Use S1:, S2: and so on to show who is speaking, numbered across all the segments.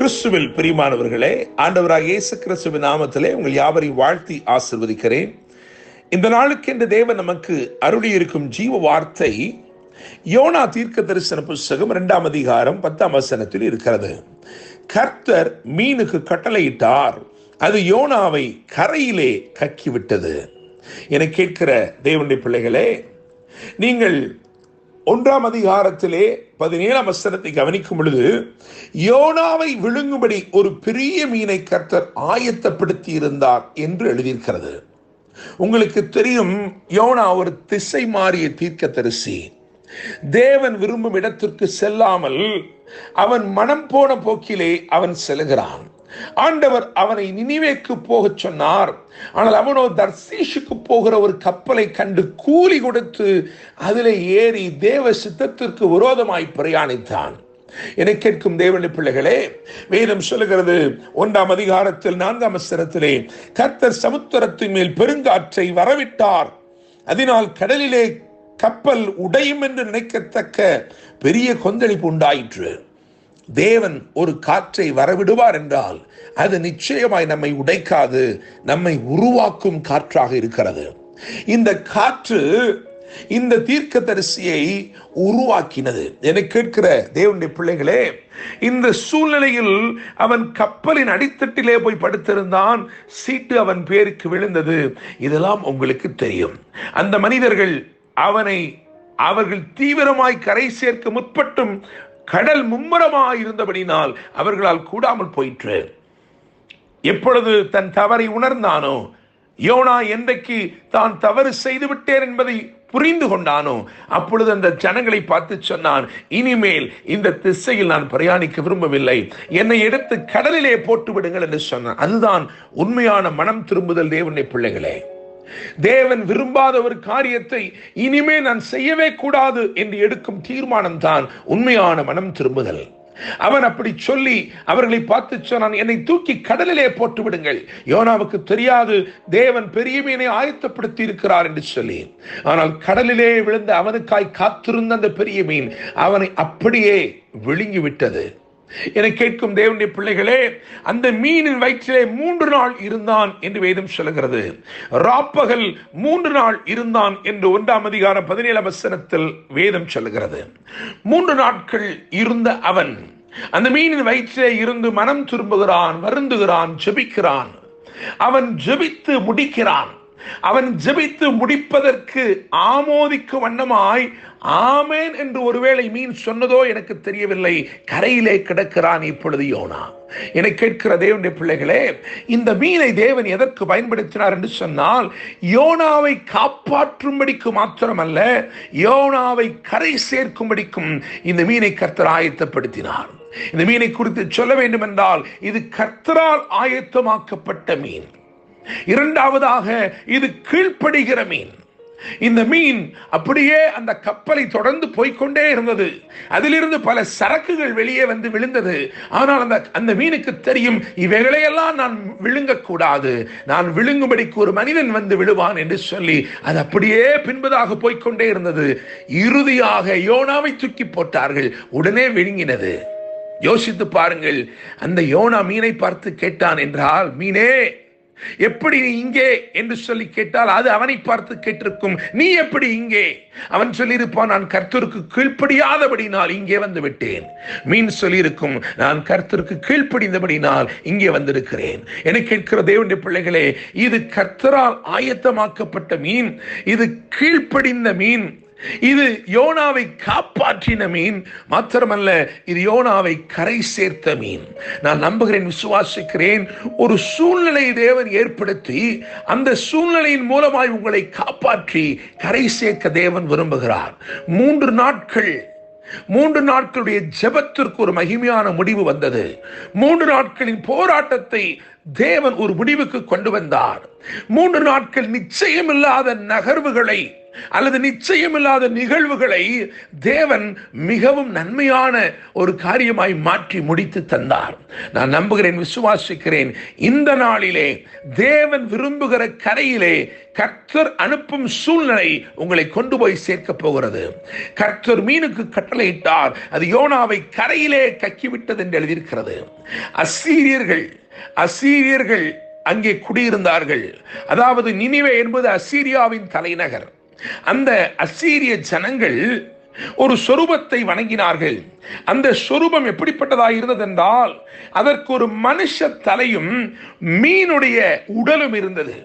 S1: கிறிஸ்துவில் பிரியமானவர்களே, ஆண்டவராக இயேசு கிறிஸ்துவின் நாமத்திலே உங்கள் யாவரையும் வாழ்த்தி ஆசீர்வதிக்கிறேன். இந்த நாளுக்கு என்று தேவன் நமக்கு அருளி இருக்கும் ஜீவ வார்த்தை யோனா தீர்க்க தரிசன புஸ்தகம் 2ஆம் அதிகாரம் 10ஆம் வசனத்தில் இருக்கிறது. கர்த்தர் மீனுக்கு கட்டளையிட்டார், அது யோனாவை கரையிலே கக்கிவிட்டது. என கேட்கிற தேவனுடைய பிள்ளைகளே, நீங்கள் 1ஆம் அதிகாரத்திலே 17ஆம் வசனத்தை கவனிக்கும் பொழுது யோனாவை விழுங்கும்படி ஒரு பெரிய மீனை கர்த்தர் ஆயத்தப்படுத்தி இருந்தார் என்று எழுதியிருக்கிறது. உங்களுக்கு தெரியும், யோனா ஒரு திசை மாறிய தீர்க்கதரிசி. தேவன் விரும்பும் இடத்திற்கு செல்லாமல் அவன் மனம் போன போக்கிலே அவன் செல்கிறான். ஆண்டவர் அவனை நினிவேக்கு போக சொன்னார். ஆனால் அவனோ தர்சீஷுக்கு போகிற ஒரு கப்பலை கண்டு கூலி கொடுத்து அதிலே ஏறி தேவ சித்தத்திற்கு விரோதமாய் பிரயாணித்தான். என கேட்கும் தேவனுடைய பிள்ளைகளே, வேதம் சொல்லுகிறது 1ஆம் அதிகாரத்தில் 4ஆம் வசனத்திலே, கர்த்தர் சமுத்திரத்தின் மேல் பெருங்காற்றை வரவிட்டார், அதனால் கடலிலே கப்பல் உடையும் என்று நினைக்கத்தக்க பெரிய கொந்தளிப்பு உண்டாயிற்று. தேவன் ஒரு காற்றை வரவிடுவார் என்றால் அது நிச்சயமாய் நம்மை உடைக்காது, நம்மை உருவாக்கும் காற்றாக இருக்கிறது. இந்த காற்று இந்த தீர்க்கதரிசியை உருவாக்கினது. என கேட்கிற தேவனுடைய பிள்ளைகளே, இந்த சூழ்நிலையில் அவன் கப்பலின் அடித்தட்டிலே போய் படுத்திருந்தான். சீட்டு அவன் பேருக்கு விழுந்தது. இதெல்லாம் உங்களுக்கு தெரியும். அந்த மனிதர்கள் அவர்கள் தீவிரமாய் கரை சேர்க்க முற்பட்டும் கடல் மும்முரமாக இருந்தபடினால் அவர்களால் கூடாமல் போயிற்று. எப்பொழுது தன் தவறை உணர்ந்தானோ, யோனா என்றைக்கு தான் தவறு செய்து விட்டேன் என்பதை புரிந்து கொண்டானோ, அப்பொழுது அந்த ஜனங்களை பார்த்து சொன்னான், இனிமேல் இந்த திசையில் நான் பிரயாணிக்க விரும்பவில்லை, என்னை எடுத்து கடலிலே போட்டு விடுங்கள் என்று சொன்னான். அதுதான் உண்மையான மனம் திரும்புதல். தேவனுடைய பிள்ளைகளே, தேவன் விரும்பாத ஒரு காரியத்தை இனிமே நான் செய்யவே கூடாது என்று எடுக்கும் தீர்மானம் தான் உண்மையான மனம் திரும்புதல். அவன் அப்படி சொல்லி அவர்களை பார்த்து சொன்னான், என்னை தூக்கி கடலிலே போட்டு விடுங்கள். யோனாவுக்கு தெரியாது தேவன் பெரிய மீனை ஆயத்தப்படுத்தி இருக்கிறார் என்று சொல்லி. ஆனால் கடலிலே விழுந்த அவனுக்காய் காத்திருந்த அந்த பெரிய மீன் அவனை அப்படியே விழுங்கிவிட்டது. என கேட்கும் தேவனுடைய பிள்ளைகளே, அந்த மீனின் வயிற்றிலே 3 நாள் இருந்தான் என்று வேதம் சொல்லுகிறது. ராப்பகல் 3 நாள் இருந்தான் என்று 1ஆம் அதிகாரம் 17ஆம் வசனத்தில் வேதம் சொல்லுகிறது. 3 நாட்கள் இருந்த அவன் அந்த மீனின் வயிற்றிலே இருந்து மனம் திரும்புகிறான், வருந்துகிறான், ஜெபிக்கிறான். அவன் ஜெபித்து முடிக்கிறான். அவன் ஜெபித்து முடிப்பதற்கு ஆமோதிக்கும் வண்ணமாய் ஆமேன் என்று ஒருவேளை மீன் சொன்னதோ எனக்கு தெரியவில்லை, கரையிலே கிடக்கிறான் இப்பொழுது யோனா. என கேட்கிற தேவனுடைய பிள்ளைகளே, இந்த மீனை தேவன் எதற்கு பயன்படுத்தினார் என்று சொன்னால், யோனாவை காப்பாற்றும்படிக்கு மாத்திரமல்ல, யோனாவை கரை சேர்க்கும்படிக்கும் இந்த மீனை கர்த்தர் ஆயத்தப்படுத்தினார். இந்த மீனை குறித்து சொல்ல வேண்டும் என்றால், இது கர்த்தரால் ஆயத்தமாக்கப்பட்ட மீன். இரண்டாவதாக, இது கீழ்ப்படுகிற மீன். இந்த மீன் அப்படியே அந்த கப்பலை தொடர்ந்து போய்கொண்டே இருந்தது. அதிலிருந்து பல சரக்குகள் வெளியே வந்து விழுந்தது. ஆனால் அந்த மீனுக்கு தெரியும், இவைகளையெல்லாம் நான் விழுங்கக்கூடாது, நான் விழுங்கும்படிக்கு ஒரு மனிதன் வந்து விழுவான் என்று சொல்லி அது அப்படியே பின்பதாக போய்கொண்டே இருந்தது. இறுதியாக யோனாவை தூக்கி போட்டார்கள், உடனே விழுங்கினது. யோசித்து பாருங்கள், அந்த யோனா மீனை பார்த்து கேட்டான் என்றால், மீனே எப்படி நீ இங்கே என்று சொல்லி கேட்டால் அது அவனை பார்த்து கேட்டிருக்கும், நீ எப்படி இங்கே? அவன் சொல்லியிருப்பான், நான் கர்த்தருக்கு கீழ்ப்படியாதபடினால் இங்கே வந்து விட்டேன். மீன் சொல்லியிருக்கும், நான் கர்த்தருக்கு கீழ்ப்படிந்தபடினால் இங்கே வந்திருக்கிறேன். என கேட்கிற தேவனுடைய பிள்ளைகளே, இது கர்த்தரால் ஆயத்தமாக்கப்பட்ட மீன், இது கீழ்ப்படிந்த மீன், இது யோனாவை காப்பாற்றின மீன் மாத்திரமல்ல, இது யோனாவை கரை சேர்த்த மீன். நான் நம்புகிறேன், விசுவாசிக்கிறேன், ஒரு சூழ்நிலை தேவன் ஏற்படுத்தி அந்த சூழ்நிலையின் மூலமாய் உங்களை காப்பாற்றி கரை சேர்க்க தேவன் விரும்புகிறார். 3 நாட்களுடைய ஜெபத்திற்கு ஒரு மகிமையான முடிவு வந்தது. 3 நாட்களின் போராட்டத்தை தேவன் ஒரு முடிவுக்கு கொண்டு வந்தார். 3 நாட்கள் நிச்சயமில்லாத நகர்வுகளை அல்லது நிச்சயமில்லாத நிகழ்வுகளை தேவன் மிகவும் நன்மையான ஒரு காரியமாய் மாற்றி முடித்து தந்தார். நான் நம்புகிறேன், விசுவாசிக்கிறேன், இந்த நாளிலே தேவன் விரும்புகிற கரையிலே கர்த்தர் அனுப்பும் சூழ்நிலை உங்களை கொண்டு போய் சேர்க்க போகிறது. கர்த்தர் மீனுக்கு கட்டளையிட்டார், அது யோனாவை கரையிலே கக்கிவிட்டது என்று எழுதியிருக்கிறது. அசீரியர்கள் அங்கே குடியிருந்தார்கள். அதாவது நினிவே என்பது அசீரியாவின் தலைநகர். அந்த அசீரிய ஜனங்கள் ஒரு சொரூபத்தை வணங்கினார்கள். அந்த சொரூபம் எப்படிப்பட்டதாக இருந்தது என்றால், அதற்கு ஒரு மனுஷ தலையும் மீனுடைய உடலும் இருந்தது.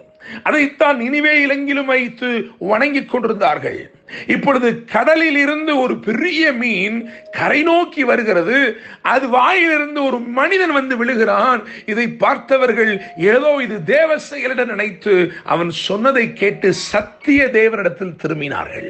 S1: அதைத்தான் நினிவே இலங்கிலும் வைத்து வணங்கிக் கொண்டிருந்தார்கள். இப்பொழுது கடலில் இருந்து ஒரு பெரிய மீன் கரை நோக்கி வருகிறது. அது வாயிலிருந்து ஒரு மனிதன் வந்து விழுகிறான். இதை பார்த்தவர்கள் ஏதோ இது தேவ செயலிடம் நினைத்து அவன் சொன்னதை கேட்டு சத்திய தேவனிடத்தில் திரும்பினார்கள்.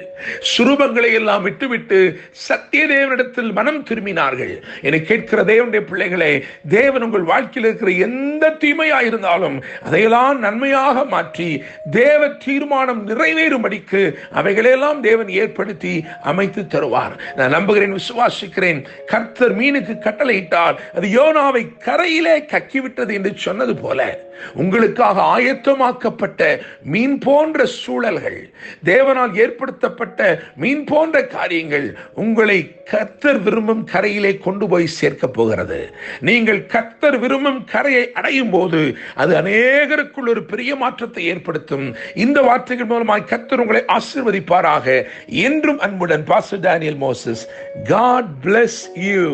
S1: சுரூபங்களை எல்லாம் விட்டுவிட்டு சத்திய தேவனிடத்தில் மனம் திரும்பினார்கள். என்னை கேட்கிற தேவனுடைய பிள்ளைகளே, தேவன் உங்கள் வாழ்க்கையில் இருக்கிற எந்த தீமையா இருந்தாலும் அதையெல்லாம் நன்மையாக மாற்றி தேவ தீர்மானம் நிறைவேறும்படிக்கு அவைகளெல்லாம் தேவன் ஏற்படுத்தி அமைத்து தருவார். நான் நம்புகிறேன், விசுவாசிக்கிறேன். கர்த்தர் மீனுக்கு கட்டளையிட்டார், அது யோனாவை கரையிலே கக்கிவிட்டது என்று சொன்னது போல உங்களுக்காக ஆயத்தமாக்கப்பட்ட மீன் போன்ற சூழல்கள், தேவனால் ஏற்படுத்தப்பட்ட மீன் போன்ற காரியங்கள் உங்களை கர்த்தர் விரும்பும் கரையிலே கொண்டு போய் சேர்க்க போகிறது. நீங்கள் கர்த்தர் விரும்பும் கரையை அடையும் போது அது அநேகருக்குள் ஒரு பெரிய மாற்றத்தை ஏற்படுத்தும். இந்த வார்த்தைகள் மூலமாய் கர்த்தர் உங்களை ஆசீர்வதிப்பாராக. என்றும் அன்புடன் pastor Daniel Moses. God bless you.